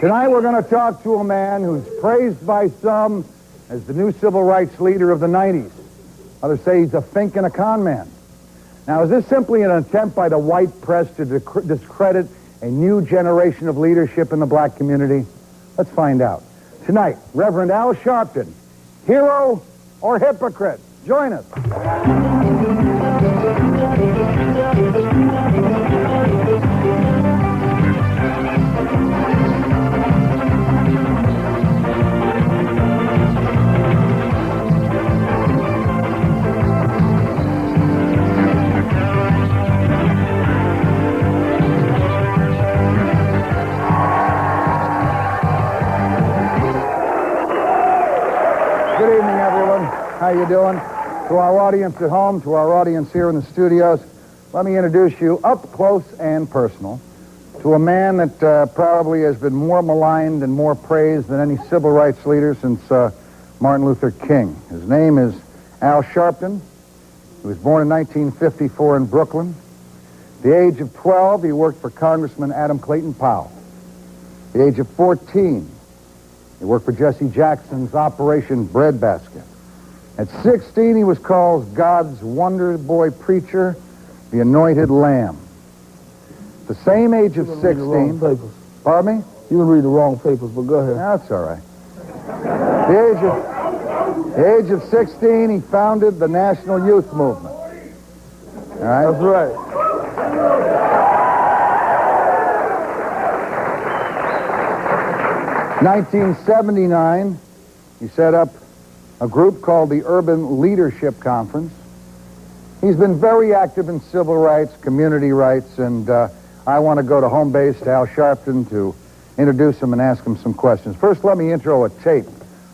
Tonight we're going to talk to a man who's praised by some as the new civil rights leader of the 90s. Others say he's a fink and a con man. Now, is this simply an attempt by the white press to discredit a new generation of leadership in the black community? Let's find out. Tonight, Reverend Al Sharpton, hero or hypocrite? Join us. Good evening, everyone. How you doing? To our audience at home, to our audience here in the studios, let me introduce you up close and personal to a man that probably has been more maligned and more praised than any civil rights leader since Martin Luther King. His name is Al Sharpton. He was born in 1954 in Brooklyn. At the age of 12, he worked for Congressman Adam Clayton Powell. At the age of 14, he worked for Jesse Jackson's Operation Breadbasket. At 16, he was called God's Wonder Boy Preacher, the Anointed Lamb. At the same age of 16... Pardon me? You can read the wrong papers, but go ahead. That's all right. At the age of 16, he founded the National Youth Movement. All right? That's right. 1979, he set up a group called the Urban Leadership Conference. He's been very active in civil rights, community rights, and I want to go to home base to Al Sharpton to introduce him and ask him some questions. First, let me intro a tape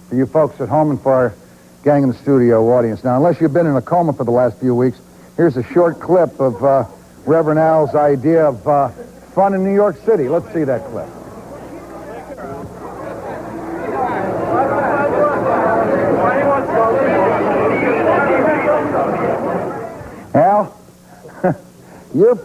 for you folks at home and for our gang in the studio audience. Now, unless you've been in a coma for the last few weeks, here's a short clip of Reverend Al's idea of fun in New York City. Let's see that clip. Al, you and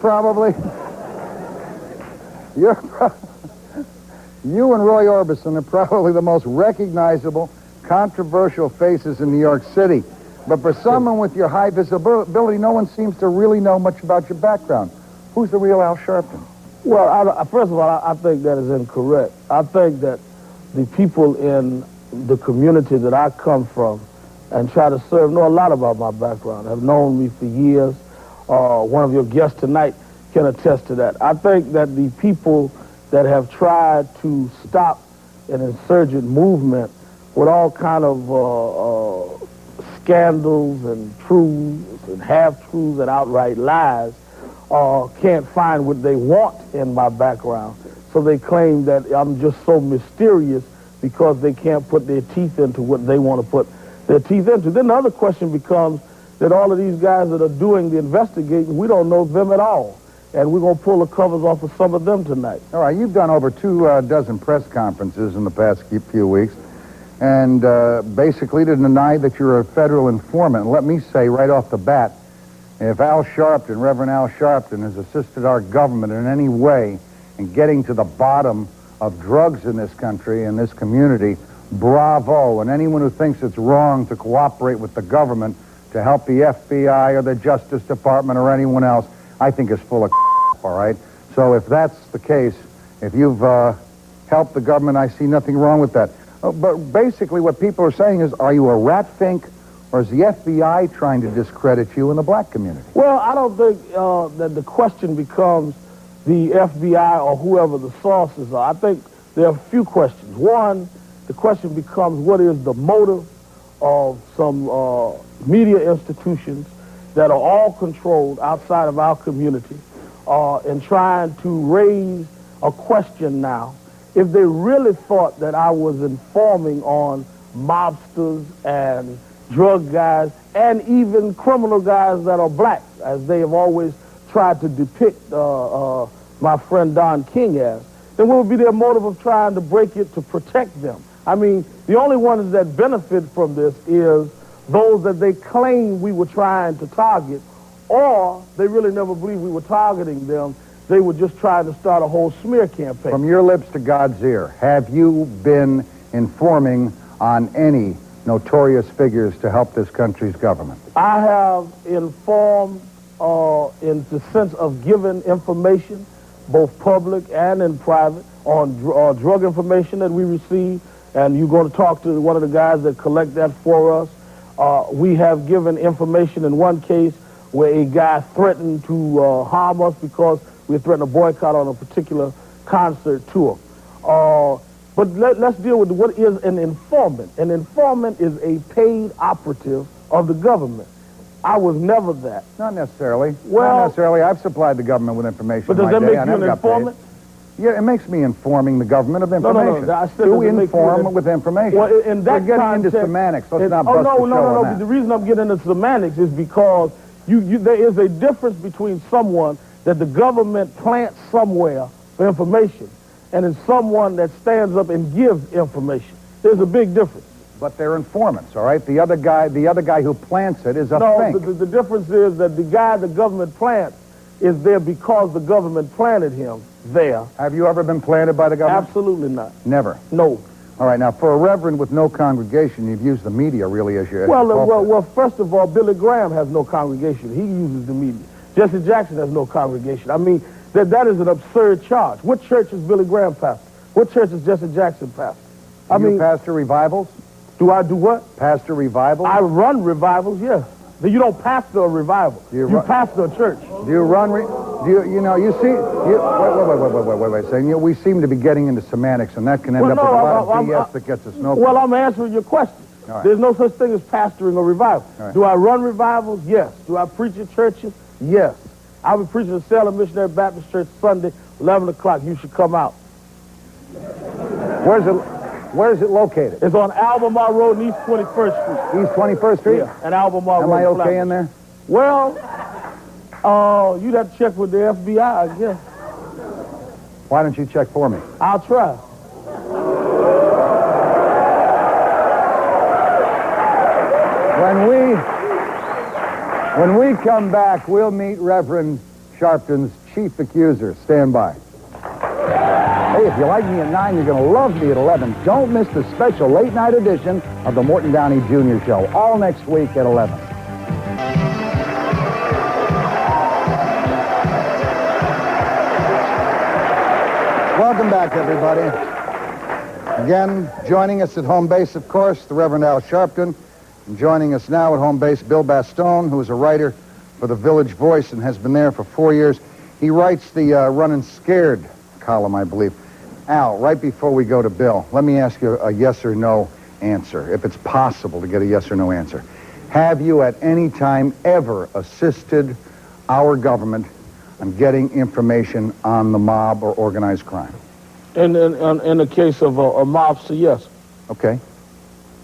Roy Orbison are probably the most recognizable, controversial faces in New York City. But for someone with your high visibility, no one seems to really know much about your background. Who's the real Al Sharpton? Well, first of all, I think that is incorrect. I think that the people in the community that I come from and try to serve know a lot about my background, have known me for years. One of your guests tonight can attest to that. I think that the people that have tried to stop an insurgent movement with all kind of scandals and truths and half-truths and outright lies can't find what they want in my background. So they claim that I'm just so mysterious because they can't put their teeth into what they want to put their teeth into. Then the other question becomes that all of these guys that are doing the investigating, we don't know them at all. And we're going to pull the covers off of some of them tonight. All right, you've done over 24 press conferences in the past few weeks, and basically to deny that you're a federal informant. Let me say right off the bat, if Al Sharpton, Reverend Al Sharpton, has assisted our government in any way in getting to the bottom of drugs in this country, in this community, bravo. And anyone who thinks it's wrong to cooperate with the government to help the FBI or the Justice Department or anyone else, I think is full of all right? So if that's the case, if you've helped the government, I see nothing wrong with that. But basically what people are saying is, are you a rat fink, or is the FBI trying to discredit you in the black community? Well, I don't think that the question becomes the FBI or whoever the sources are. I think there are a few questions. One, the question becomes, what is the motive of some media institutions that are all controlled outside of our community in trying to raise a question now. If they really thought that I was informing on mobsters and drug guys and even criminal guys that are black, as they have always tried to depict my friend Don King as, then what would be their motive of trying to break it to protect them? I mean, the only ones that benefit from this is those that they claim we were trying to target, or they really never believed we were targeting them. they were just trying to start a whole smear campaign. From your lips to God's ear, have you been informing on any notorious figures to help this country's government? I have informed in the sense of giving information, both public and in private, on drug information that we receive, and you're going to talk to one of the guys that collect that for us. We have given information in one case where a guy threatened to harm us because we threatened a boycott on a particular concert tour. But let's deal with what is an informant. An informant is a paid operative of the government. I was never that. Not necessarily. Well, not necessarily. I've supplied the government with information. But does that make you an informant? Yeah, it makes me informing the government of information. No. I said to inform with information. Well, in that We're getting context, into semantics. Let's not bust the show no. on that. The reason I'm getting into semantics is because there is a difference between someone that the government plants somewhere for information and in someone that stands up and gives information. There's a big difference. But they're informants, all right? The other guy who plants it is a fink. No, the difference is that the guy the government plants is there because the government planted him there. Have you ever been planted by the government? Absolutely not. Never? No. All right, now, for a reverend with no congregation, you've used the media really as your Well, first of all, Billy Graham has no congregation. He uses the media. Jesse Jackson has no congregation. I mean, that is an absurd charge. What church is Billy Graham pastor? What church is Jesse Jackson pastor? You pastor revivals? Do I do what? Pastor revivals? I run revivals, yes. You don't pastor a revival. You pastor a church. Do you run? Wait. We seem to be getting into semantics, and that can end up with a lot of BS that gets us nowhere. Well, I'm answering your question. Right. There's no such thing as pastoring a revival. Right. Do I run revivals? Yes. Do I preach at churches? Yes. I'll be preaching at Salem Missionary Baptist Church Sunday, 11 o'clock. You should come out. Where is it located? It's on Albemarle Road and East 21st Street. East 21st Street? Yeah, and Albemarle Road. Am I okay in there? Well, you'd have to check with the FBI, I guess. Why don't you check for me? I'll try. When we come back, we'll meet Reverend Sharpton's chief accuser. Stand by. Hey, if you like me at 9, you're going to love me at 11. Don't miss the special late-night edition of the Morton Downey Jr. Show, all next week at 11. Welcome back, everybody. Again, joining us at home base, of course, the Reverend Al Sharpton. And joining us now at home base, Bill Bastone, who is a writer for the Village Voice and has been there for 4 years. He writes the Runnin' Scared column, I believe. Al, right before we go to Bill, let me ask you a yes or no answer, if it's possible to get a yes or no answer. Have you at any time ever assisted our government on getting information on the mob or organized crime? In the case of a mobster, yes. Okay,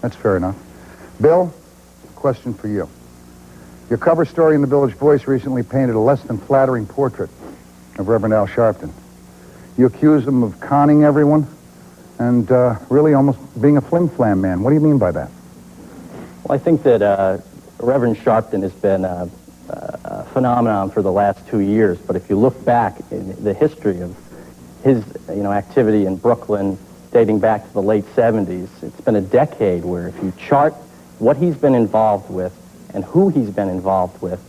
that's fair enough. Bill, question for you. Your cover story in the Village Voice recently painted a less than flattering portrait of Reverend Al Sharpton. You accuse him of conning everyone and really almost being a flim-flam man. What do you mean by that? Well, I think that Reverend Sharpton has been a phenomenon for the last 2 years, but if you look back in the history of his activity in Brooklyn dating back to the late 70s, it's been a decade where if you chart what he's been involved with and who he's been involved with,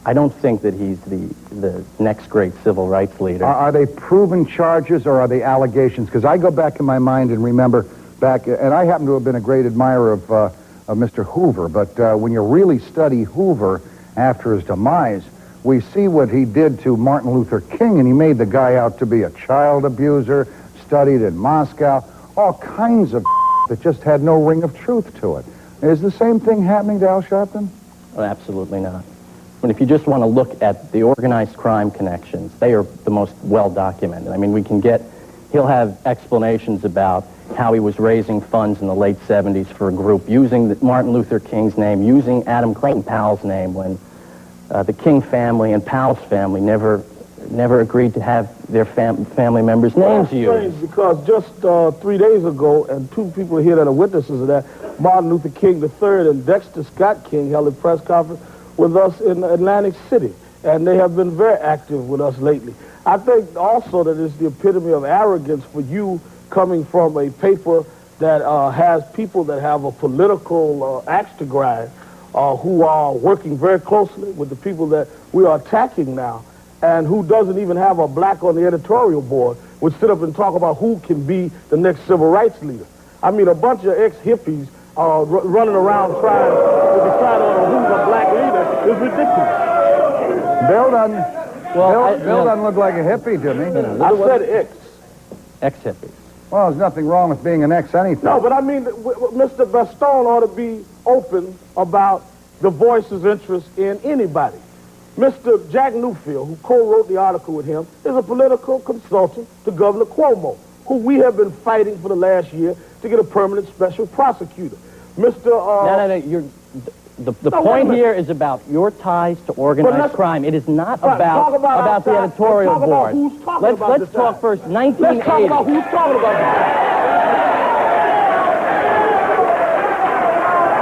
I don't think that he's the next great civil rights leader. Are they proven charges or are they allegations? Because I go back in my mind and remember back, and I happen to have been a great admirer of Mr. Hoover, but when you really study Hoover after his demise, we see what he did to Martin Luther King, and he made the guy out to be a child abuser, studied in Moscow, all kinds of that just had no ring of truth to it. Is the same thing happening to Al Sharpton? Oh, absolutely not. But if you just want to look at the organized crime connections, they are the most well-documented. I mean, he'll have explanations about how he was raising funds in the late 70s for a group, using Martin Luther King's name, using Adam Clayton Powell's name, when the King family and Powell's family never agreed to have their family members' names used. Because just 3 days ago, and two people here that are witnesses of that, Martin Luther King III and Dexter Scott King held a press conference with us in Atlantic City. and they have been very active with us lately. I think also that it's the epitome of arrogance for you coming from a paper that has people that have a political axe to grind, who are working very closely with the people that we are attacking now, and who doesn't even have a black on the editorial board, would sit up and talk about who can be the next civil rights leader. I mean, a bunch of ex-hippies running around trying to decide on who's a black leader is ridiculous. Bill doesn't look like a hippie to me. I said ex. Ex-hippie. Well, there's nothing wrong with being an ex-anything. No, but I mean, Mr. Baston ought to be open about the Voice's interest in anybody. Mr. Jack Newfield, who co-wrote the article with him, is a political consultant to Governor Cuomo, who we have been fighting for the last year to get a permanent special prosecutor. Mr. The point here is about your ties to organized crime. It is not about the editorial board. Let's talk first. 1980. Let's talk about who's talking about this.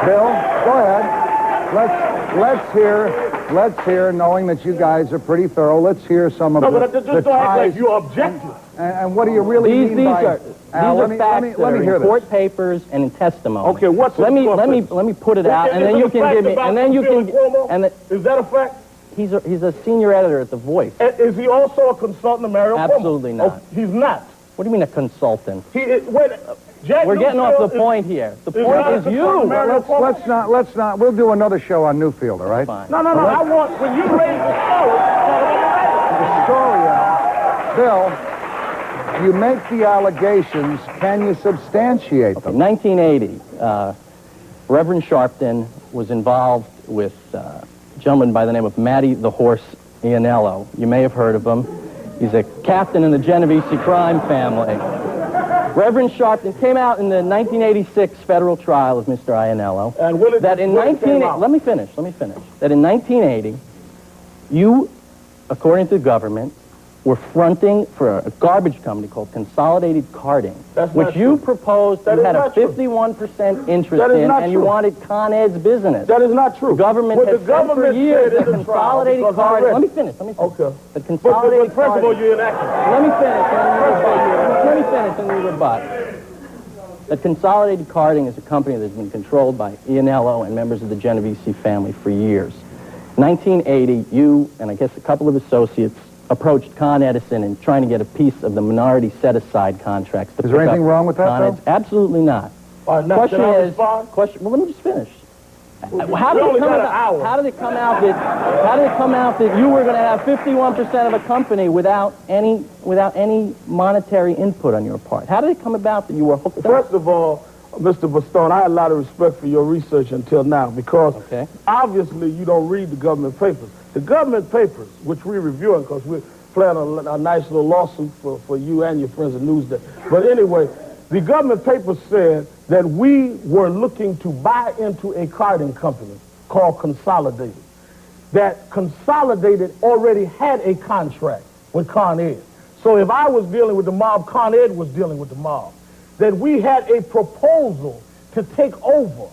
Bill, go ahead. Let's hear, knowing that you guys are pretty thorough, let's hear some of the but just don't act like you're objective. And what do you really mean by... These are facts that are in court papers and in testimony. Okay, what's let me put it out, and then you can give me, and then you can, is that a fact? He's a senior editor at The Voice. Is he also a consultant to Mario Cuomo? Absolutely not. Oh, he's not. What do you mean a consultant? We're getting off the point here. The point is you. Let's not. We'll do another show on Newfield, all right? Fine. No. I want, when you raise the story, Bill, you make the allegations. Can you substantiate them? 1980, Reverend Sharpton was involved with a gentleman by the name of Matty the Horse Ianello. You may have heard of him. He's a captain in the Genovese crime family. Reverend Sharpton came out in the 1986 federal trial of Mr. Ianello. And let me finish. That in 1980, you, according to the government, were fronting for a garbage company called Consolidated Carting, which you proposed you had a 51% interest in, and you wanted Con Ed's business. That is not true. The government has said for years that Consolidated Carting... Let me finish. Okay. The Consolidated But first of all, you're inactive. Let me finish and you rebut. That Consolidated Carting is a company that's been controlled by Ianello and members of the Genovese family for years. 1980, you and I guess a couple of associates approached Con Edison and trying to get a piece of the minority set-aside contracts. Is there anything wrong with that, though? Absolutely not. Well, let me just finish. How did it come out that you were going to have 51% of a company without any monetary input on your part? How did it come about that you were hooked up? First of all, Mr. Baston, I had a lot of respect for your research until now because obviously you don't read the government papers. The government papers, which we're reviewing because we're planning a nice little lawsuit for you and your friends at Newsday. But anyway, the government papers said that we were looking to buy into a carting company called Consolidated. That Consolidated already had a contract with Con Ed. So if I was dealing with the mob, Con Ed was dealing with the mob. That we had a proposal to take over.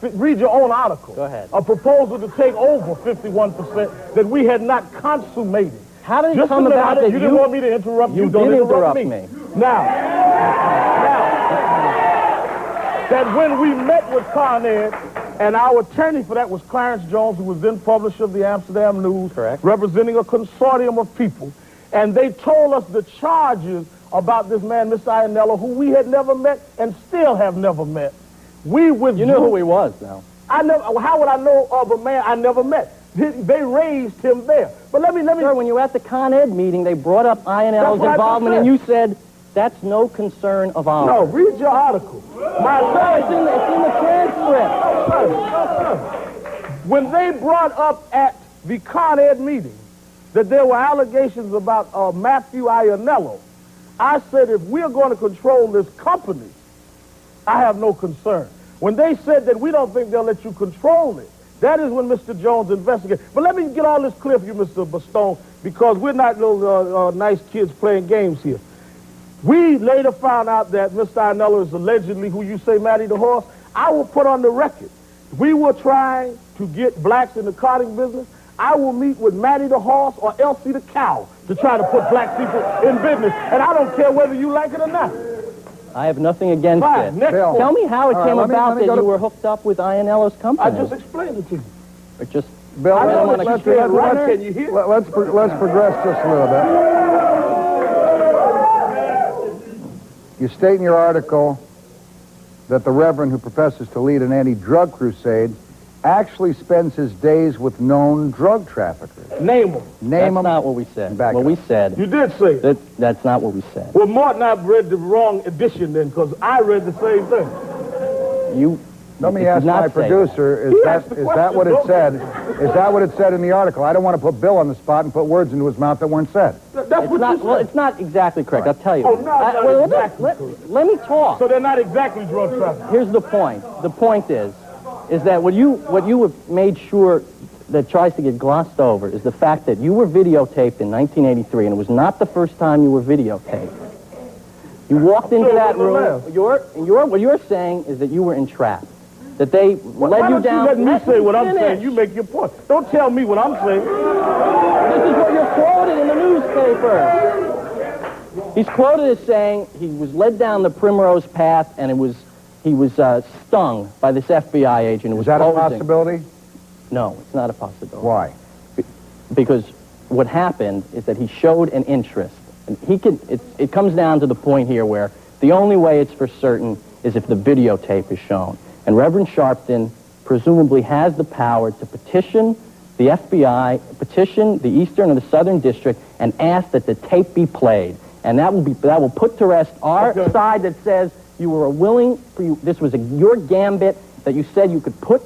Read your own article. Go ahead. A proposal to take over 51% that we had not consummated. How did it come about that you didn't want me to interrupt you? You did interrupt me. Now, that when we met with Con Ed, and our attorney for that was Clarence Jones, who was then publisher of the Amsterdam News, representing a consortium of people, and they told us the charges about this man, Mr. Ianello, who we had never met and still have never met. We withdrew. You knew who he was, though. How would I know of a man I never met? They raised him there. But let me. Sir, when you were at the Con Ed meeting, they brought up Ianello's involvement, and you said, that's no concern of ours. No, read your article. It's in the transcript. When they brought up at the Con Ed meeting that there were allegations about Matthew Ianello, I said, if we're going to control this company, I have no concern. When they said that we don't think they'll let you control it, that is when Mr. Jones investigated. But let me get all this clear for you, Mr. Baston, because we're not little nice kids playing games here. We later found out that Mr. Ianello is allegedly, who you say, Matty the Horse. I will put on the record, we were trying to get blacks in the carting business. I will meet with Matty the horse or Elsie the cow to try to put black people in business. And I don't care whether you like it or not. I have nothing against Fine, it. next Bill. Tell me how it came about that go you to- were hooked up with Ionello's company. I just explained it to you. Or just Bill, I know let's, that let's, you said let's- right. Can you hear? let's progress just a little bit. You state in your article that the Reverend, who professes to lead an anti-drug crusade, actually spends his days with known drug traffickers. Name them. Name That's them. not what we said. Back What up. we said, You did say it. that's not what we said. Well, Morton, I've read the wrong edition then, because I read the same thing. Let me did ask not my say producer, He is asked that the what it question, said? Is that what it said in the article? I don't want to put Bill on the spot and put words into his mouth that weren't said. That's It's what not, you well, said. it's not exactly correct. I'll tell you. Oh, no, it's not exactly correct. Let me talk. So they're not exactly drug traffickers. Here's the point. The point is that what you have made sure that tries to get glossed over is the fact that you were videotaped in 1983, and it was not the first time you were videotaped. You walked into that room. What you're saying is that you were entrapped. That they led you down. Let me say what I'm finish. saying. You make your point. Don't tell me what I'm saying. This is what you're quoted in the newspaper. He's quoted as saying he was led down the primrose path, and he was stung by this FBI agent who was Is that a posing. possibility? No, it's not a possibility. Why? Because what happened is that he showed an interest. And it comes down to the point here where the only way it's for certain is if the videotape is shown. And Reverend Sharpton presumably has the power to petition the FBI, petition the Eastern or the Southern District, and ask that the tape be played. And that will put to rest our side that says you were this was your gambit, that you said you could put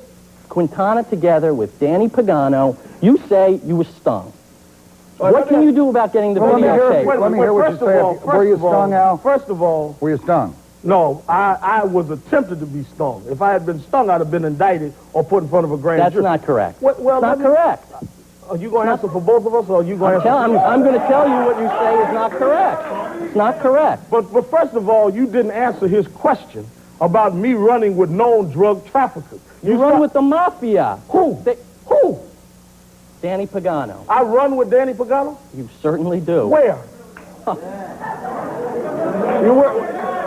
Quintana together with Danny Pagano. You say you were stung. What can you do about getting the videotape? Let me hear what you say. Were you stung, Al? First of all, Were you stung? no, I was attempted to be stung. If I had been stung, I'd have been indicted or put in front of a grand That's jury. not correct. Well, It's not let me- correct. Are you going to answer for both of us, or are you going to answer? I'm going to tell you what you say is not correct. It's not correct. But first of all, you didn't answer his question about me running with known drug traffickers. You run with the mafia. Who? Who? Danny Pagano. I run with Danny Pagano? You certainly do. Where?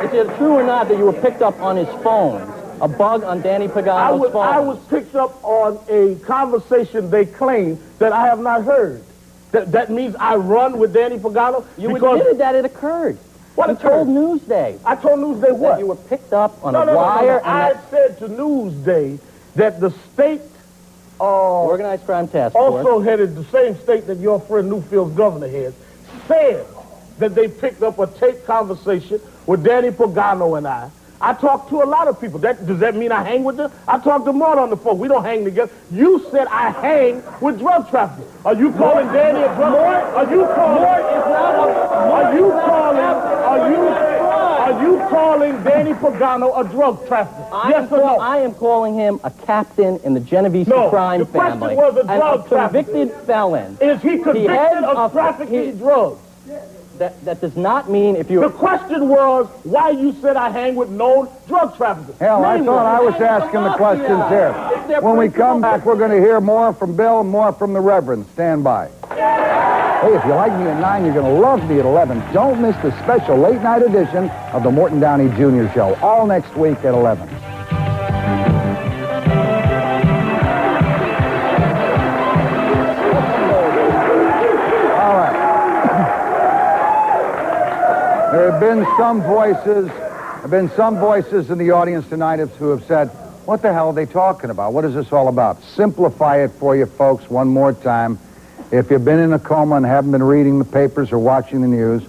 Is it true or not that you were picked up on his phone? A bug on Danny Pagano's phone? I was picked up on a conversation they claim that I have not heard. That means I run with Danny Pagano? You admitted that it occurred. What you occurred? told Newsday. I told Newsday what? That you were picked up on No. a wire. I said to Newsday that the state Organized Crime Task Force. also headed the same state that your friend Newfield's governor heads, said that they picked up a tape conversation with Danny Pagano and I. I talked to a lot of people. Does that mean I hang with them? I talked to Morton on the phone. We don't hang together. You said I hang with drug traffickers. Are you calling Danny a drug trafficker? Are you calling Danny Pagano a drug trafficker? Yes or no? I am calling him a captain in the Genovese crime the question family. was a and drug trafficker. convicted felon. Is he convicted of trafficking drugs? That does not mean if you... The question was why you said I hang with known drug traffickers. Hell, I Name thought them. I was asking the questions here. When we come back, we're going to hear more from Bill and more from the Reverend. Stand by. Hey, if you like me at 9, you're going to love me at 11. Don't miss the special late-night edition of the Morton Downey Jr. Show, all next week at 11. All right. There have been some voices in the audience tonight who have said, what the hell are they talking about? What is this all about? Simplify it for you folks one more time. If you've been in a coma and haven't been reading the papers or watching the news,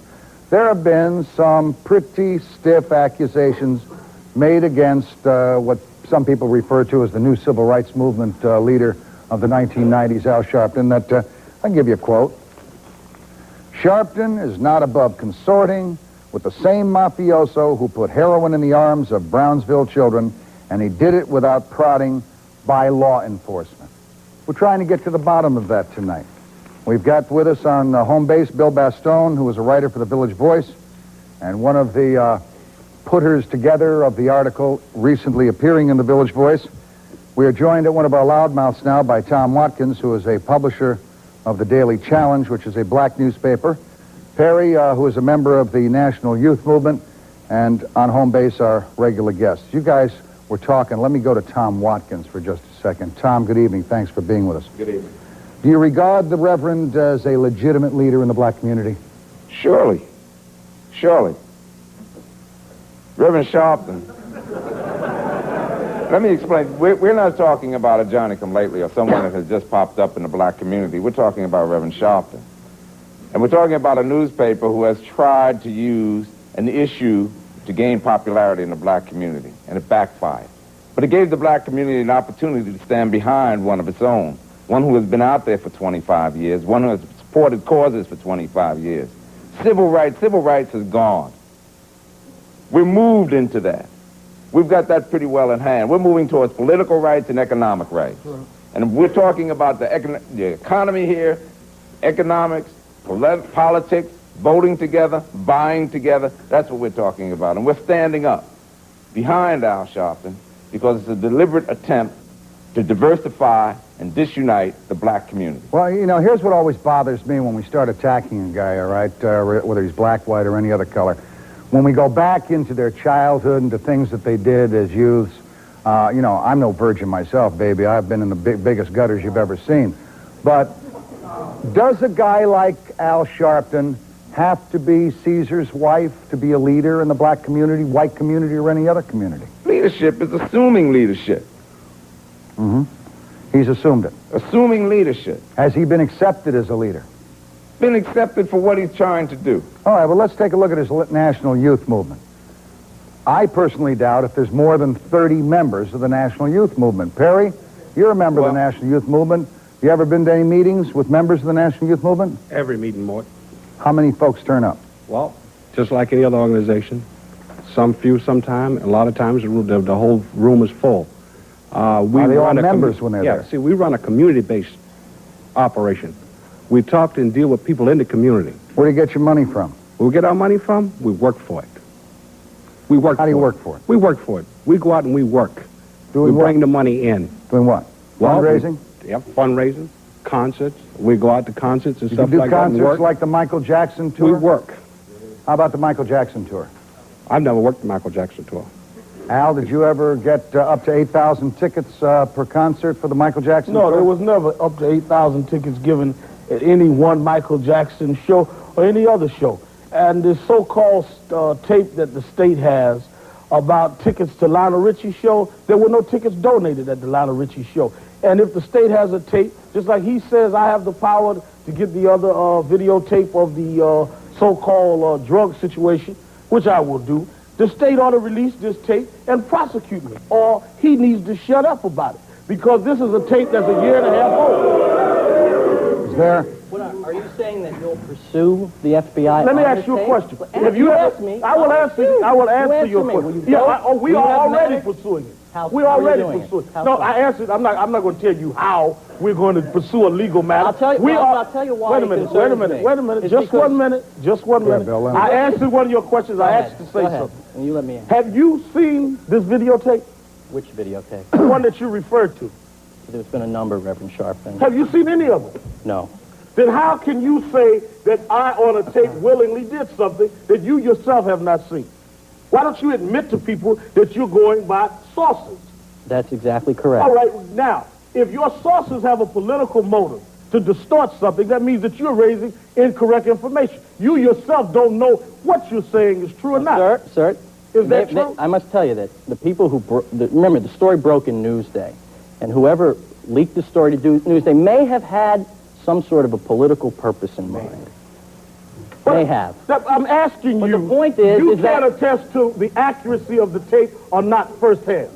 there have been some pretty stiff accusations made against what some people refer to as the new civil rights movement leader of the 1990s, Al Sharpton, that I'll give you a quote. Sharpton is not above consorting with the same mafioso who put heroin in the arms of Brownsville children, and he did it without prodding by law enforcement. We're trying to get to the bottom of that tonight. We've got with us on home base Bill Bastone, who is a writer for the Village Voice, and one of the putters together of the article recently appearing in the Village Voice. We are joined at one of our loudmouths now by Tom Watkins, who is a publisher of the Daily Challenge, which is a black newspaper. Perry, who is a member of the National Youth Movement, and on home base, our regular guests. You guys were talking. Let me go to Tom Watkins for just a second. Tom, good evening. Thanks for being with us. Good evening. Do you regard the Reverend as a legitimate leader in the black community? Surely. Surely. Reverend Sharpton. Let me explain. We're not talking about a Johnny-come-lately or someone that has just popped up in the black community. We're talking about Reverend Sharpton. And we're talking about a newspaper who has tried to use an issue to gain popularity in the black community, and it backfired. But it gave the black community an opportunity to stand behind one of its own, one who has been out there for 25 years, one who has supported causes for 25 years. Civil rights is gone. We're moved into that. We've got that pretty well in hand. We're moving towards political rights and economic rights. Sure. And we're talking about the economy here, economics, politics, voting together, buying together. That's what we're talking about. And we're standing up behind Al Sharpton because it's a deliberate attempt to diversify and disunite the black community. Well, you know, here's what always bothers me when we start attacking a guy, all right, whether he's black, white, or any other color. When we go back into their childhood and the things that they did as youths, you know, I'm no virgin myself, baby. I've been in the biggest gutters you've ever seen. But does a guy like Al Sharpton have to be Caesar's wife to be a leader in the black community, white community, or any other community? Leadership is assuming leadership. Mm-hmm. He's assumed it. Assuming leadership. Has he been accepted as a leader? Been accepted for what he's trying to do. All right, well, let's take a look at his National Youth Movement. I personally doubt if there's more than 30 members of the National Youth Movement. Perry, you're a member of the National Youth Movement. You ever been to any meetings with members of the National Youth Movement? Every meeting, Morton. How many folks turn up? Well, just like any other organization. Some few sometime, and a lot of times the whole room is full. Are they all members when they're there? Yeah, see, we run a community-based operation. We talk and deal with people in the community. Where do you get your money from? Where we get our money from? We work for it. How do you work for it? We work for it. We go out and we work. We bring the money in. Doing what? Fundraising? Yep, fundraising, concerts. We go out to concerts and stuff like that. You do concerts like the Michael Jackson tour? We work. How about the Michael Jackson tour? I've never worked the Michael Jackson tour. Al, did you ever get up to 8,000 tickets per concert for the Michael Jackson tour? No, there was never up to 8,000 tickets given at any one Michael Jackson show or any other show. And this so-called tape that the state has about tickets to Lionel Richie's show, there were no tickets donated at the Lionel Richie show. And if the state has a tape, just like he says I have the power to get the other videotape of the so-called drug situation, which I will do, the state ought to release this tape and prosecute me, or he needs to shut up about it, because this is a tape that's a year and a half old. Is there? Are you saying that you'll pursue the FBI? Let me ask you a question. Have you asked me? I will answer your question. Yeah, we are already pursuing it. We're already pursuing it. No, I answered. I'm not going to tell you how we're going to pursue a legal matter. I'll tell you why. Wait a minute. Just 1 minute. Just 1 minute. I answered one of your questions. I asked you to say something. And you let me in. Have you seen this videotape? Which videotape? The one that you referred to. There's been a number, Reverend Sharpton. Have you seen any of them? No. Then how can you say that I, on a tape, willingly did something that you yourself have not seen? Why don't you admit to people that you're going by sources? That's exactly correct. All right, now, if your sources have a political motive to distort something, that means that you're raising incorrect information. You yourself don't know what you're saying is true or not. Sir, is that true? I must tell you that the people who remember, the story broke in Newsday, and whoever leaked the story to Newsday may have had some sort of a political purpose in mind. They have. I'm asking you. But the point is, you can't attest to the accuracy of the tape or not firsthand.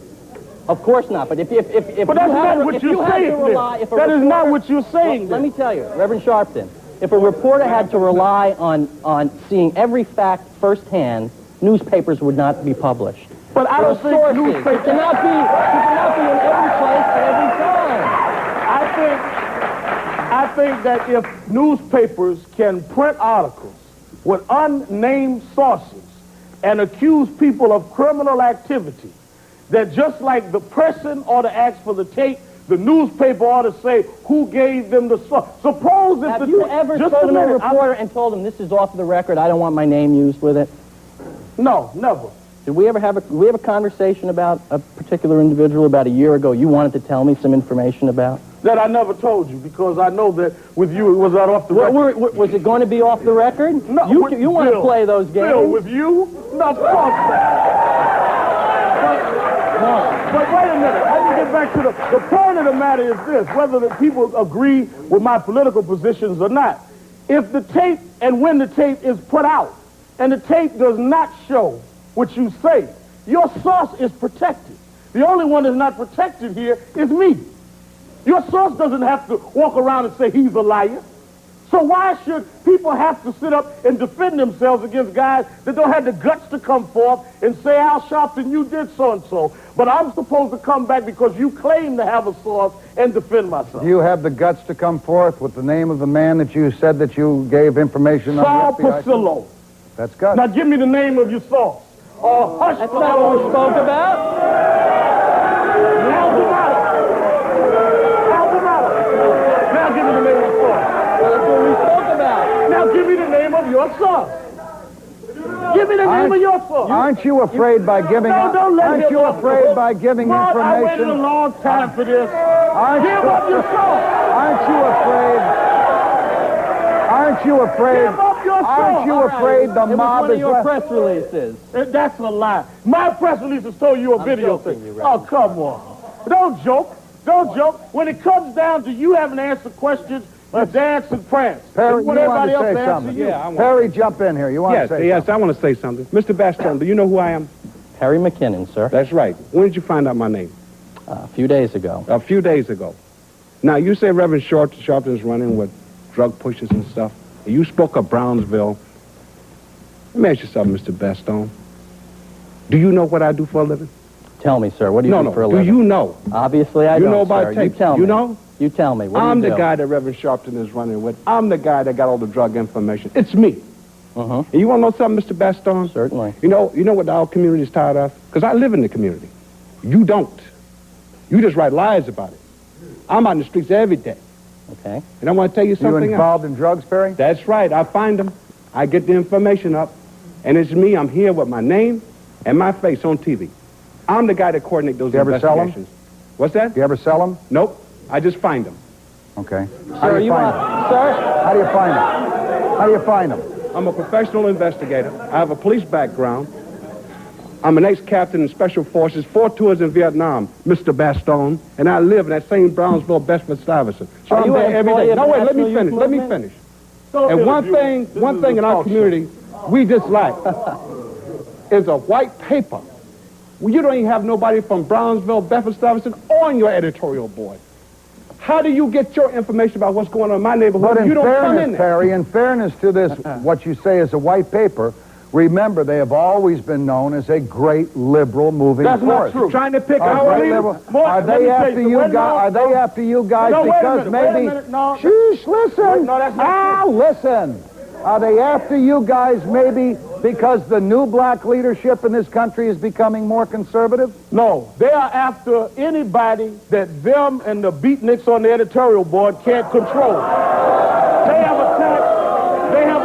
Of course not. But if but that's not what you're saying. That is not what you're saying. Let me tell you, Reverend Sharpton, if a reporter had to rely on seeing every fact firsthand, newspapers would not be published. But I don't think newspapers cannot be in every place at every time. I think that if newspapers can print articles with unnamed sources and accuse people of criminal activity, that just like the person ought to ask for the tape, the newspaper ought to say who gave them the source. Suppose if Have you ever spoken to a reporter and told him this is off the record, I don't want my name used with it? No, never. Did we ever have a conversation about a particular individual about a year ago you wanted to tell me some information about? That I never told you, because I know that with you it was not off the record. Was it going to be off the record? No. You want to play those games? Bill, with you? No, fuck that. But wait a minute. Let me get back to the point of the matter is this, whether the people agree with my political positions or not. If the tape, and when the tape is put out, and the tape does not show what you say, your source is protected. The only one that's not protected here is me. Your source doesn't have to walk around and say he's a liar. So why should people have to sit up and defend themselves against guys that don't have the guts to come forth and say, Al Sharpton, you did so-and-so, but I'm supposed to come back because you claim to have a source and defend myself? Do you have the guts to come forth with the name of the man that you said that you gave information on Saul the FBI? Pasillo. That's guts. Now give me the name of your source. Or hush. That's not what we spoke about. Now give me the name of your source. Well, that's what we spoke about. Now give me the name of your source. Give me the name of your source. Aren't you afraid by giving? Aren't you afraid by giving information? I waited a long time for this. Give up your source. Aren't you afraid? Aren't you afraid? Give up your source. Aren't you afraid the mob One of is your left? press releases. That's a lie. My press releases told you a video joking, thing. you Oh, come on. Don't joke. Don't joke. When it comes down to you having to answer questions, you dance and prance. Perry, When you everybody want to else say answer something? you. Yeah, I want Perry, jump in here. You want Yes, to say yes, something? I want to say something. Mr. Bastone, do you know who I am? Harry McKinnon, sir. That's right. When did you find out my name? A few days ago. A few days ago. Now, you say Reverend Sharpton's running with drug pushers and stuff. You spoke of Brownsville. Let me ask you something, Mr. Bastone. Do you know what I do for a living? Tell me, sir. What do you do for a Do living? you know? Obviously, I You don't, know about sir. tapes. You tell me. You know? You tell me. What I'm do you the do? guy that Reverend Sharpton is running with. I'm the guy that got all the drug information. It's me. And you want to know something, Mr. Bastone? Certainly. You know what our community is tired of? Because I live in the community. You don't. You just write lies about it. I'm out in the streets every day. Okay. And I want to tell you You something involved in drugs, Perry? That's right. I find them. I get the information up. And it's me. I'm here with my name and my face on TV. I'm the guy that coordinates those You ever sell 'em? investigations. What's that? Do you ever sell them? Nope. I just find them. Okay. How Sir, do you find them? Sir? How do you find them? How do you find them? I'm a professional investigator. I have a police background. I'm an ex-captain in Special Forces, 4 tours in Vietnam, Mr. Bastone, and I live in that same Brownsville, Bedford-Stuyvesant. So Are I'm you an there every employee day. of No, the wait, let me National finish. Youth Let me Movement? finish. Don't And interview. one thing in our community we dislike is a white paper. Well, you don't even have nobody from Brownsville, Bedford-Stuyvesant on your editorial board. How do you get your information about what's going on in my neighborhood? But in You don't come in fairness, there. Perry, in fairness to this, what you say is a white paper, remember, they have always been known as a great liberal moving That's force. not true. Trying to pick Are our they, leader. liberal, Morton, are let me they tell after you, you wait, guys? no, Are they no. after you guys No, wait a because minute, wait a maybe? minute, no. Shush, listen. Wait, no, that's not true. Listen. Are they after you guys maybe because the new black leadership in this country is becoming more conservative? No, they are after anybody that them and the beatniks on the editorial board can't control. They have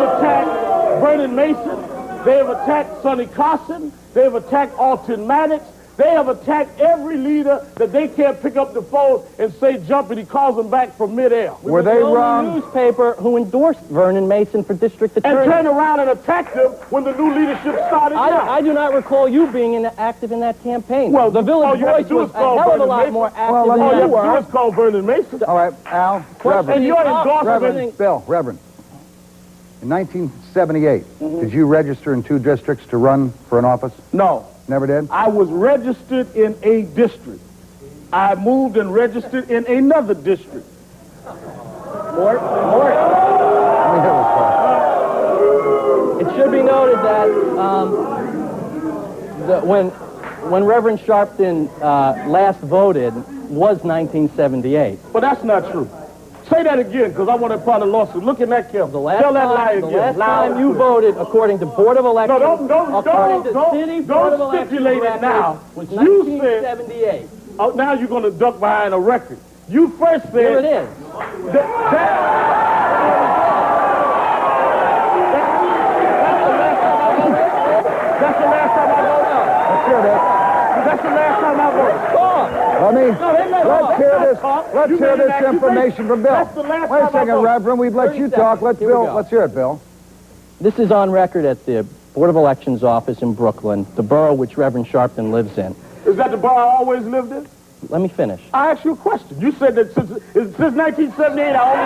attacked Vernon Mason. They have attacked Sonny Carson. They have attacked Alton Maddox. They have attacked every leader that they can't pick up the phone and say jump, and he calls them back from midair. Were they The only wrong? newspaper who endorsed Vernon Mason for district And attorney. turn around and attack them when the new leadership started. I do not recall you being active in that campaign. Well, the all Village you have to Voice do was is a call hell of a Vernon lot Mason. more active Well, let than me- All you you have to do were. is call Vernon Mason. All right, Al, Reverend. And your endorsement. Reverend. Bill, Reverend. In 1978, did you register in 2 districts to run for an office? No. Never did? I was registered in a district. I moved and registered in another district. Morton. Let me hear this part. It should be noted that when Reverend Sharpton last voted was 1978. But that's not true. Say that again, because I want to file a lawsuit. Look in that camera. Tell that lie again. The last time you voted, according to Board of Elections, don't stipulate it now. Was You 1978. Oh, now you're going to duck behind a record. You first said... Here it is. That's the last time I voted. Let's hear this. That's the last time I voted. Let's hear this information from Bill. That's the last Wait a time I second, voted. Reverend. We've let you talk. Let's hear it, Bill. This is on record at the Board of Elections office in Brooklyn, the borough which Reverend Sharpton lives in. Is that the bar I always lived in? Let me finish. I asked you a question. You said that since 1978 I only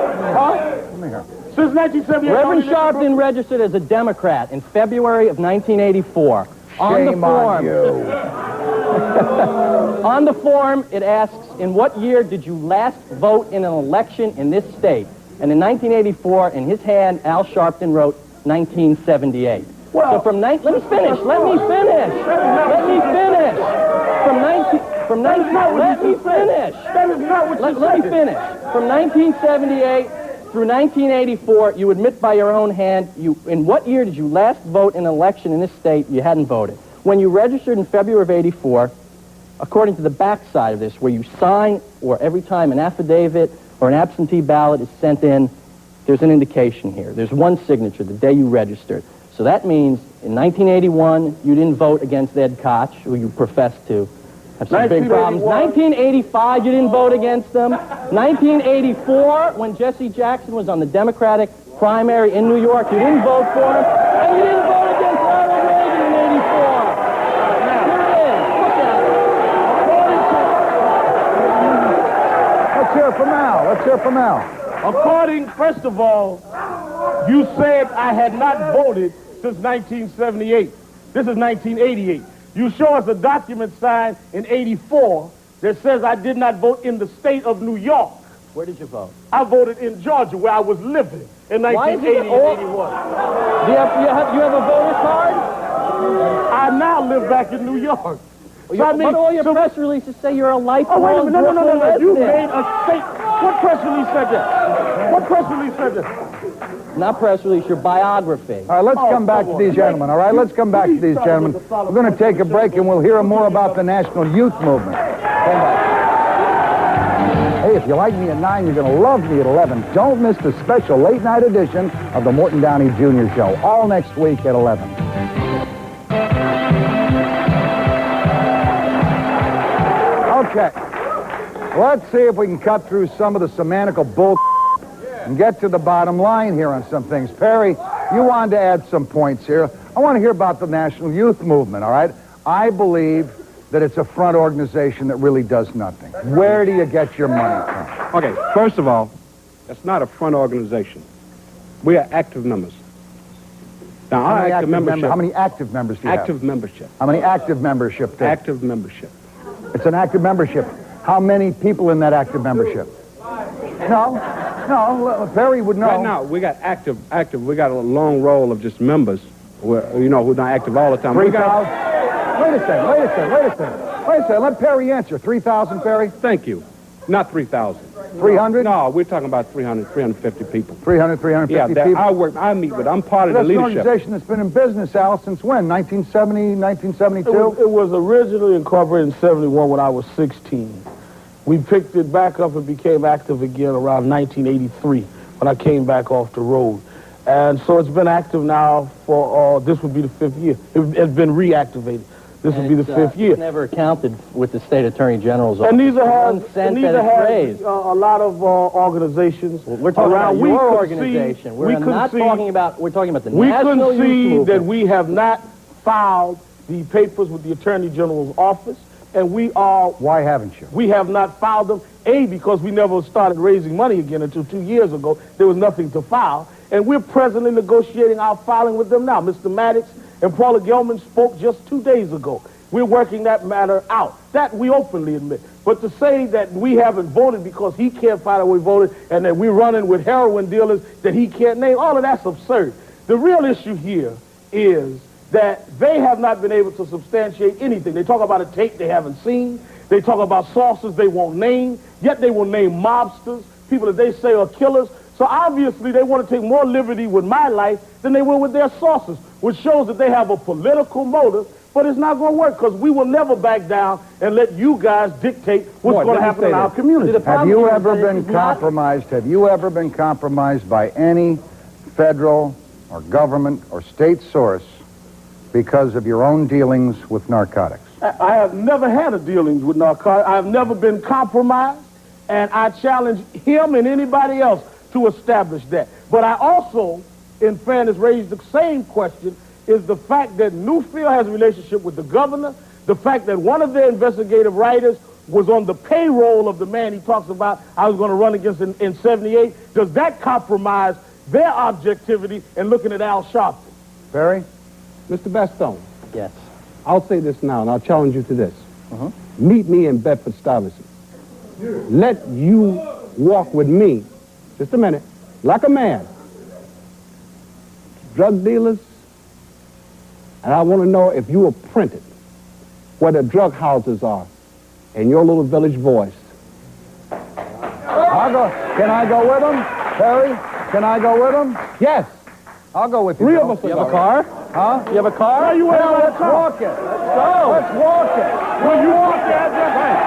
lived in Huh? Let me hear. Since 1978 Reverend Sharpton registered as a Democrat in February of 1984. Shame on you. On the form, it asks, in what year did you last vote in an election in this state? And in 1984, in his hand, Al Sharpton wrote 1978. Well, so from let me finish. Let me finish. Let me finish. Let me finish. That is not what you said. Let me finish. From 1978 through 1984, you admit by your own hand, in what year did you last vote in an election in this state? You hadn't voted. When you registered in February of 84, according to the backside of this, where you sign, or every time an affidavit or an absentee ballot is sent in, there's an indication here. There's one signature, the day you registered. So that means in 1981, you didn't vote against Ed Koch, who you professed to have some big problems. 1985, you didn't vote against them. 1984, when Jesse Jackson was on the Democratic primary in New York, you didn't vote for him. And you didn't vote against Ronald Reagan in 84. Here it is. Look at it. Let's hear from Al. Let's hear from Al. According, first of all, you said I had not voted since 1978. This is 1988. You show us a document signed in 84 that says I did not vote in the state of New York. Where did you vote? I voted in Georgia, where I was living in 1980 and 81. Do you have a voter card? I now live back in New York. But all your press releases say you're a lifelong Oh, wait a minute. No. resident. You made a statement. What press release said that? What press release said that? Not press release, your biography. All right, let's come back to these gentlemen, all right? Let's come back to these gentlemen. We're going to take a break, and we'll hear more about the National Youth Movement. Hey, if you like me at 9, you're going to love me at 11. Don't miss the special late-night edition of the Morton Downey Jr. Show, all next week at 11. Okay. Let's see if we can cut through some of the semantical bull and get to the bottom line here on some things. Perry, you wanted to add some points here. I want to hear about the National Youth Movement, all right? I believe that it's a front organization that really does nothing. Where do you get your money from? Okay, first of all, it's not a front organization. We are active members. Now, our active membership... How many active members do you have? Active membership. How many active membership? Active membership. It's an active membership. How many people in that active membership? No, Perry would know. Right now, we got active. We got a long roll of just members, who are not active all the time. 3,000? Wait a second. Let Perry answer. 3,000, Perry? Thank you. Not 3,000. 300? No, we're talking about 350 people. 350 yeah, people? I meet with, I'm part of the leadership. That's an organization that's been in business, Al, since when? 1970, 1972? It was originally incorporated in 71 when I was 16. We picked it back up and became active again around 1983 when I came back off the road. And so it's been active now for, this would be the 5th year. It's been reactivated. This would be the 5th year. It's never accounted with the state attorney general's office. And these have a lot of organizations. Well, we're talking about your organization. We're talking about the National Youth Movement. We concede that we have not filed the papers with the attorney general's office, and we are... Why haven't you? We have not filed them, A, because we never started raising money again until 2 years ago. There was nothing to file, and we're presently negotiating our filing with them now. Mr. Maddox and Paula Gelman spoke just 2 days ago. We're working that matter out. That we openly admit. But to say that we haven't voted because he can't find out we voted and that we're running with heroin dealers that he can't name, all of that's absurd. The real issue here is that they have not been able to substantiate anything. They talk about a tape they haven't seen. They talk about sources they won't name, yet they will name mobsters, people that they say are killers. So obviously they want to take more liberty with my life than they will with their sources, which shows that they have a political motive, but it's not going to work because we will never back down and let you guys dictate what's going to happen in our community. Have you ever been compromised? Have you ever been compromised by any federal or government or state source because of your own dealings with narcotics? I have never had a dealings with narcotics. I have never been compromised, and I challenge him and anybody else to establish that. But I also, in fairness, raised the same question, is the fact that Newfield has a relationship with the governor, the fact that one of their investigative writers was on the payroll of the man he talks about I was going to run against in 78. Does that compromise their objectivity in looking at Al Sharpton? Barry? Mr. Bastone. Yes. I'll say this now, and I'll challenge you to this. Meet me in Bedford-Stuyvesant. Let you walk with me, just a minute, like a man. Drug dealers, and I want to know if you will print it, where the drug houses are, in your little village voice. I'll go. Can I go with him? Barry, can I go with him? Yes. I'll go with you. Three of Bill. us. You have a car? Huh? You have a car? Where you waiting on Let's the car? walk it. Let's go. Let's walk it. Will you put the address?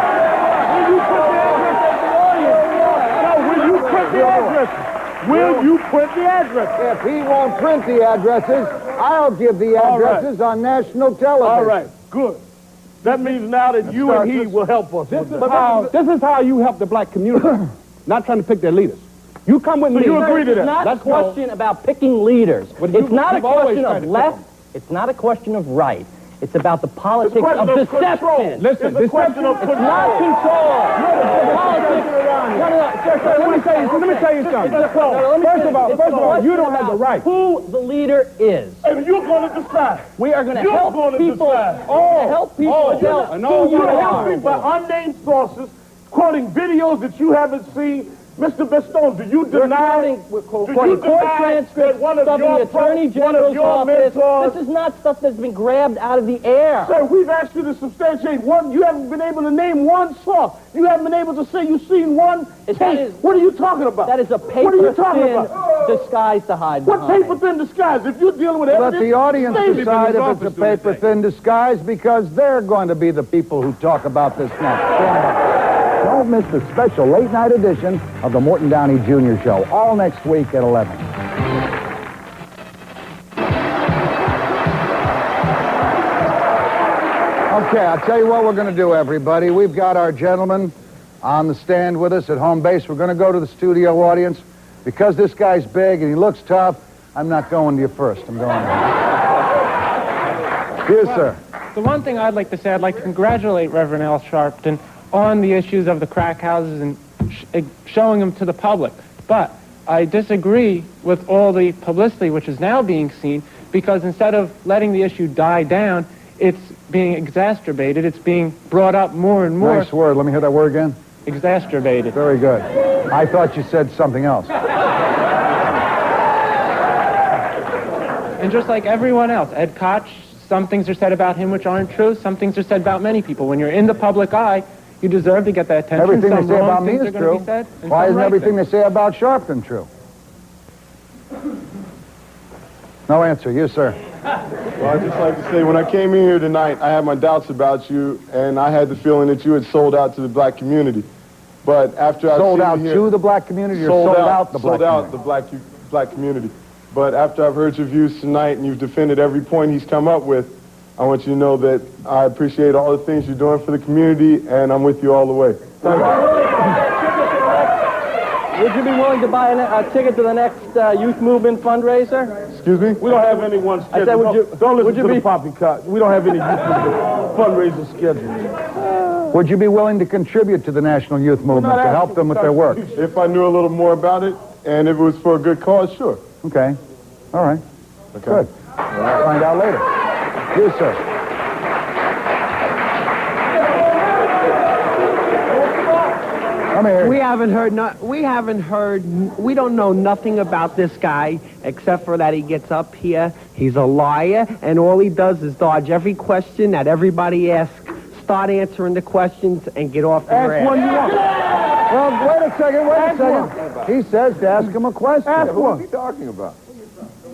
Will you put the address at the audience? No, will you print the address? Will you print the address? If he won't print the addresses, I'll give the addresses on national television. All right, good. That means now that you and he will help us. This is how you help the black community, not trying to pick their leaders. You come with me. you agree to that? It's not a Let's go. question about picking leaders. But It's not a you've always question tried of to pick left. them. It's not a question of right. It's about the politics of question of deception. control. Listen, It's a question of It's not control. Politics around here. Sir, let me tell you something. First of all, you don't have the right. Who the leader is. And you're going to decide. We are going to You're help gonna people. decide. Help people tell no, who you You're are. helping by unnamed sources, quoting videos that you haven't seen. Mr. Bastone, do you deny? Quoting deny court that transcripts, one of stuff in your the Attorney one of General's your office. mentors- This is not stuff that's been grabbed out of the air. Sir, we've asked you to substantiate one. You haven't been able to name one source. You haven't been able to say you've seen one That tape. is- What are you talking about? That is a What are you paper talking thin about? disguise to hide What behind. paper thin disguise? If you're dealing with Let evidence, the audience David decide in his if office it's a doing paper that. thin disguise because they're going to be the people who talk about this next. Stand by. Don't miss the special late night edition of the Morton Downey Jr. Show, all next week at 11. Okay, I'll tell you what we're going to do, everybody. We've got our gentleman on the stand with us at home base. We're going to go to the studio audience. Because this guy's big and he looks tough, I'm not going to you first. I'm going to you. Yes, sir. The one thing I'd like to say, I'd like to congratulate Reverend Al Sharpton on the issues of the crack houses and showing them to the public. But I disagree with all the publicity which is now being seen, because instead of letting the issue die down, it's being exacerbated. It's being brought up more and more. Nice word. Let me hear that word again. Exacerbated. Very good. I thought you said something else. And just like everyone else, Ed Koch, some things are said about him which aren't true. Some things are said about many people. When you're in the public eye, you deserve to get that attention. Everything Some they say wrong about me things is are gonna true. be said, and Why some isn't right everything things. they say about Sharpton true? No answer. You, sir. Well, I'd just like to say, when I came in here tonight, I had my doubts about you, and I had the feeling that you had sold out to the black community. But after I Sold seen out you here, to the black community or sold out the black community? black community. But after I've heard your views tonight and you've defended every point he's come up with, I want you to know that I appreciate all the things you're doing for the community, and I'm with you all the way. Would you be willing to buy a ticket to the next youth movement fundraiser? Excuse me? We don't have anyone scheduled. said, would you- don't listen would you to be- the poppycock. We don't have any fundraiser scheduled. Would you be willing to contribute to the National Youth Movement to help them with their work? If I knew a little more about it, and if it was for a good cause, sure. Okay. All right. Good. We'll find out later. You, sir. Come here. We don't know nothing about this guy except for that he gets up here, he's a liar, and all he does is dodge every question that everybody asks start answering the questions and get off the Ask rail. one you want. Well, wait a second. He says to ask him a question. Ask What one. are you talking about?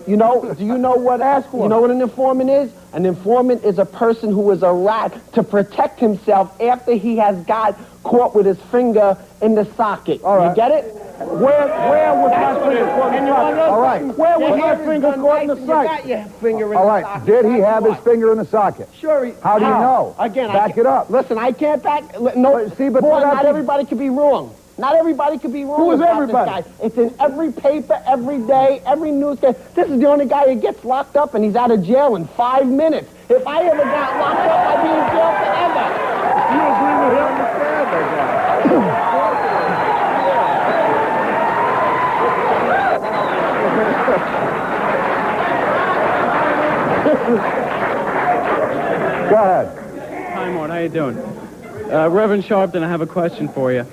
You know, do you know what? Ask one. You know what an informant is? An informant is a person who is a rat to protect himself after he has got caught with his finger in the socket. All right. You get it? Where was my finger caught in the socket? All right. Where was my finger caught in the You got socket? your finger in All the right. socket. Did he That's have why. his finger in the socket? Sure. How do you know? Again, Back it up. Listen, I can't back. No, But see, but boy, we're not not the- everybody could be wrong. Not everybody could be wrong. Who is about everybody? This guy. It's in every paper, every day, every newscast. This is the only guy who gets locked up and he's out of jail in 5 minutes. If I ever got locked up, I'd be in jail forever. You agree with him? Understand that guy. Go ahead. Hi, Mort. How you doing? Reverend Sharpton, I have a question for you.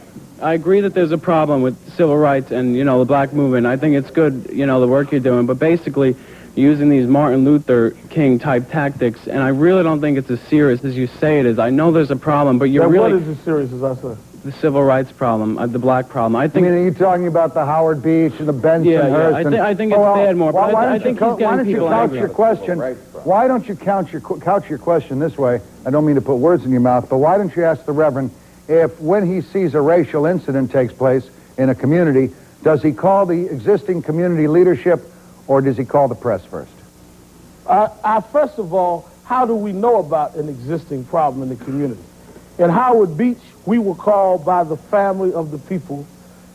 I agree that there's a problem with civil rights and, the black movement. I think it's good, the work you're doing. But basically, you're using these Martin Luther King type tactics, and I really don't think it's as serious as you say it is. I know there's a problem, but you're Then really... what is as serious as I said? The civil rights problem, the black problem. I I think... mean, are you talking about the Howard Beach and the Bensonhurst? Yeah. I think it's bad, more. But Why I think he's getting people angry. Why don't you couch your question this way? I don't mean to put words in your mouth, but why don't you ask the Reverend if, when he sees a racial incident takes place in a community, does he call the existing community leadership or does he call the press first? First of all, how do we know about an existing problem in the community? In Howard Beach, we were called by the family of the people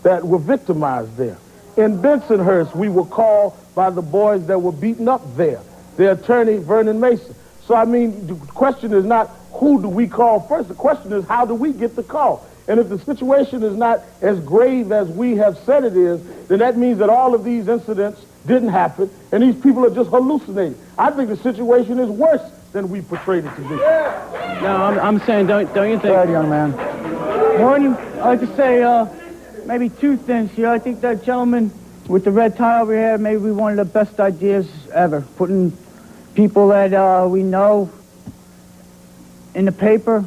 that were victimized there. In Bensonhurst, we were called by the boys that were beaten up there, their attorney, Vernon Mason. So, I mean, the question is not who do we call first. The question is how do we get the call? And if the situation is not as grave as we have said it is, then that means that all of these incidents didn't happen, and these people are just hallucinating. I think the situation is worse than we portrayed it to be. No, I'm saying, don't you think... Go ahead, young man. Morton, I'd like to say maybe two things here. I think that gentleman with the red tie over here may be one of the best ideas ever. Putting people that we know in the paper,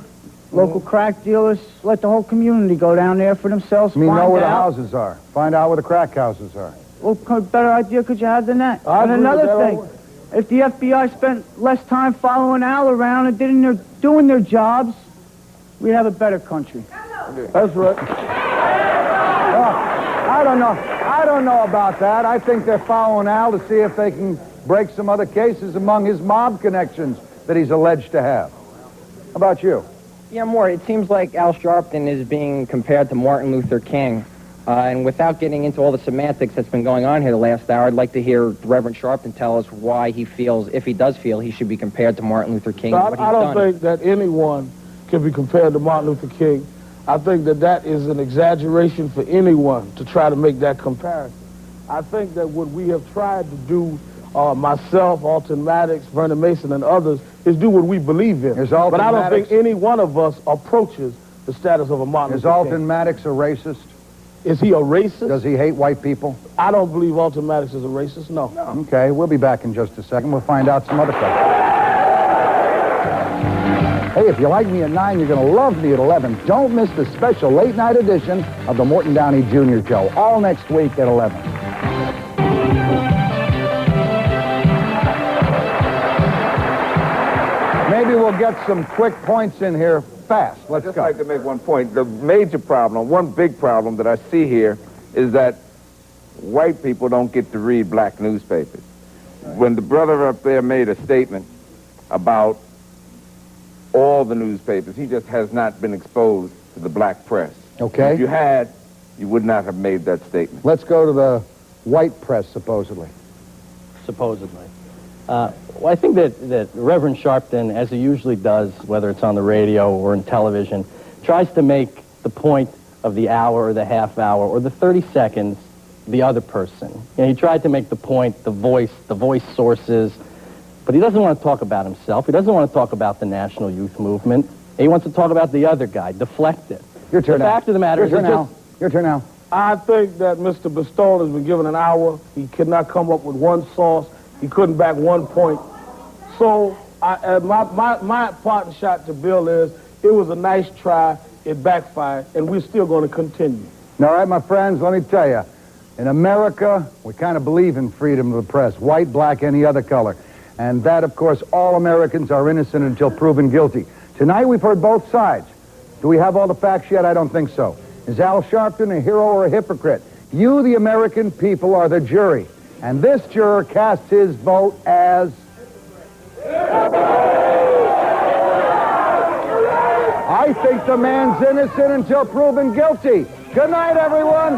local crack dealers, let the whole community go down there for themselves. I mean, know find where the out. houses are. Find out where the crack houses are. What better idea could you have than that? I And agree with another that thing, always. if the FBI spent less time following Al around and doing their jobs, we'd have a better country. That's right. I don't know about that. I think they're following Al to see if they can break some other cases among his mob connections that he's alleged to have. How about you? Yeah, Mort, it seems like Al Sharpton is being compared to Martin Luther King. And without getting into all the semantics that's been going on here the last hour, I'd like to hear Reverend Sharpton tell us why he feels, if he does feel, he should be compared to Martin Luther King. So and what he's I don't done. think that anyone can be compared to Martin Luther King. I think that that is an exaggeration for anyone to try to make that comparison. I think that what we have tried to do, myself, Alton Maddox, Vernon Mason, and others, is do what we believe in. Is Alton But I don't Maddox- think any one of us approaches the status of a Martin Is Luther Alton King. Maddox a racist? Is he a racist? Does he hate white people? I don't believe Alton Maddox is a racist, no. Okay, we'll be back in just a second. We'll find out some other questions. Hey, if you like me at 9, you're going to love me at 11. Don't miss the special late-night edition of the Morton Downey Jr. Show, all next week at 11. Maybe we'll get some quick points in here fast. Let's I'd just go. like to make one point. The major problem, one big problem that I see here is that white people don't get to read black newspapers. When the brother up there made a statement about all the newspapers, he just has not been exposed to the black press. Okay. If you had, you would not have made that statement. Let's go to the white press, supposedly. Supposedly. Well, I think that Reverend Sharpton, as he usually does, whether it's on the radio or in television, tries to make the point of the hour or the half hour or the 30 seconds the other person. He tried to make the point, the voice sources, but he doesn't want to talk about himself. He doesn't want to talk about the national youth movement. He wants to talk about the other guy, deflect it. Your turn The now. fact of the matter is Your turn it now. Your turn now. I think that Mr. Bastone has been given an hour. He could not come up with one source. He couldn't back one point. So my parting shot to Bill is, It was a nice try. It backfired, and we're still going to continue. All right, my friends, let me tell you. In America, we kind of believe in freedom of the press, white, black, any other color. And that, of course, all Americans are innocent until proven guilty. Tonight, we've heard both sides. Do we have all the facts yet? I don't think so. Is Al Sharpton a hero or a hypocrite? You, the American people, are the jury. And this juror casts his vote as... I think the man's innocent until proven guilty. Good night, everyone.